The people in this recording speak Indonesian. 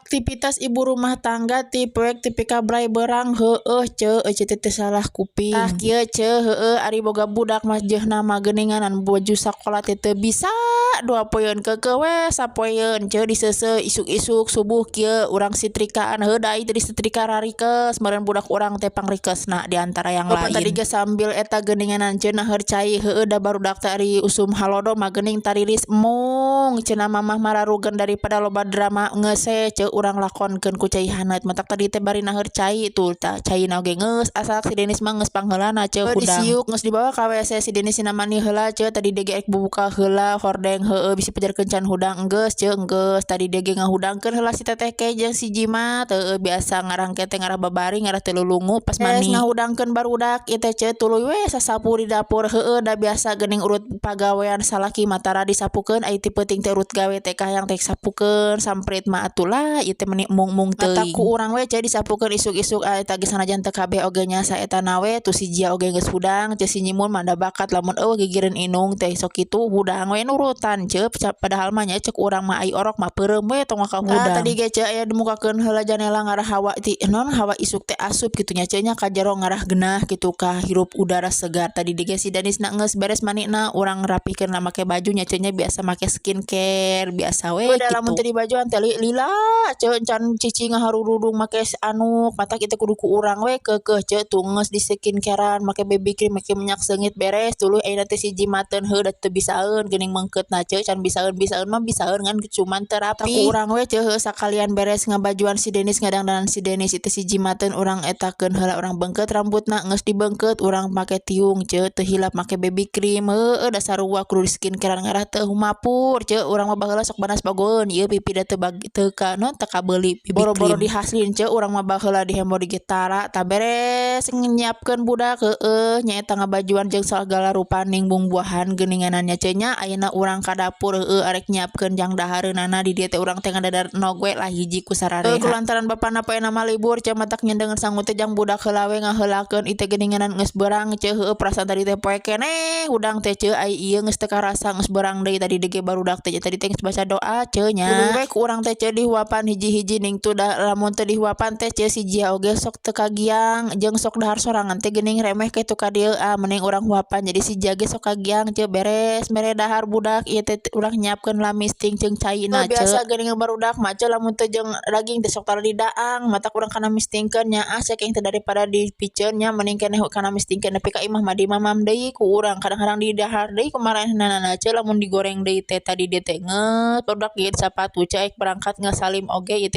Aktivitas ibu rumah tangga ti proyek ti pikablay berang teh salah kuping. Tah kieu ari boga budak mah jeunna mah geuninganan baju sakola teh teu bisa 2 poeun keukeuh we sapoeun diseuseu isuk-isuk subuh kieu urang sitrikaan da ieu teh disetrika rarikeus meureun budak urang teh pangrikeusna di antara yang lain. Tadi ge sambil eta geuninganan cenah cai da barudak teh ari usum halodo mah geuning tariris mung cenah mamah mararugeun daripada loba drama ngeuse urang lakonkeun ku cai haneut matak tadi teh bari naeur cai tuh tah caina oge geus asalak si Denis mah geus pangheulana hudang disiuk geus dibawa ka WC si Denis sina mani heula tadi dege ek bubuka heula hordeng bisi pajar kencan hudang geus tadi dege ngahudangkeun heula si teteh ke jeung si Jimat biasa ngarang kete ngarah babari ngarah teu lulungu pas mani ngahudangkeun barudak ieu teh tuluy we sasapu di dapur da biasa geuning urut pagawean salaki matara disapukeun ai ti peuting teh urut gawe teh kahayang teh sapukeun samprit mah atulah ieu teh meuni mung-mung teuing. Mata ku urang we disapukeun isuk-isuk eta ge sanajan teu kabeh oge nya saetana we tu si Jia oge geus hudang si Nyimun mah da bakat lamun eueuh gigireun inung teh sok kitu hudang we nurutan padahal mah nya ceuk urang mah ai orok mah peureum we tong ka hudang. Tadi ge aya dimukakeun heula janela ngarah hawa ti hawa isuk teh asup kitu nya nya ka jero ngarah geunah kitu ka hirup udara segar. Tadi ge si Danis na geus beres manina urang rapikeun na make baju nya biasa make skincare biasa we kitu. Lamun teh di bajuan teh lila can cici ngaharurudung make anu matak kitu kudu ku urang we keukeuh tuh geus di skincarean make baby cream make minyak seungit beres tuluy ayeuna teh si Jimateun da teu bisaeun geuning mengkeutna can bisaeun mah bisaeun ngan cuman teu rapi. Ku urang we sakalian beres ngabajuan si Denis ngadangdanan si Denis itu si Jimateun urang etakeun heula urang beungkeut rambutna geus dibeungkeut urang make tiung teu hilap make baby cream da sarua kudu di skincarean ngarah teu humapur urang mah baheula sok banas bagoeun ieu pipi da teu kabeuli boro-boro dihaslin urang mah baheula di hembo di gitara tah beres nyiapkeun budak nyaeta ngabajuan jeung sagala rupaning bumbuahan geuninganannya nya ayeuna urang ka dapur arek nyiapkeun jang dahareunana di dieu teh urang teh ngadadar nog we lah hiji ku sarareha kulantaran bapana poena mah libur matak nyendengeun sangu teh jang budak heula we ngaheulakeun ieu teh geuninganan geus beurang perasaan tadi teh poe keneh hudang teh ai ieu geus teu karasa geus beurang deui tadi dege barudak teh tadi teh geus baca doa nya tuluy we ku urang teh dihuapan hiji-hiji ning tu lamun teu dihuapan teh si Jia oge sok teu kagiang jeung sok dahar sorangan teh geuning remeh kitu ka dieu mending urang huapan jadi si Jia ge sok kagiang beres mere dahar budak ieu teh urang nyiapkeun lamisting jeung caina biasa geuning barudak mah lamun teu jeung daging teh sok tara di daang matak urang kana mistingkeun nya saking teh daripada dipiceun nya mending keneh kana mistingkeun nepi ka imah mah di mamam deui ku urang kadang-kadang di dahar deui kumaranehanana lamun digoreng deui teh tadi dieu teh ngeut barudak ge sapatu ek berangkat ngasalim oge ieu teh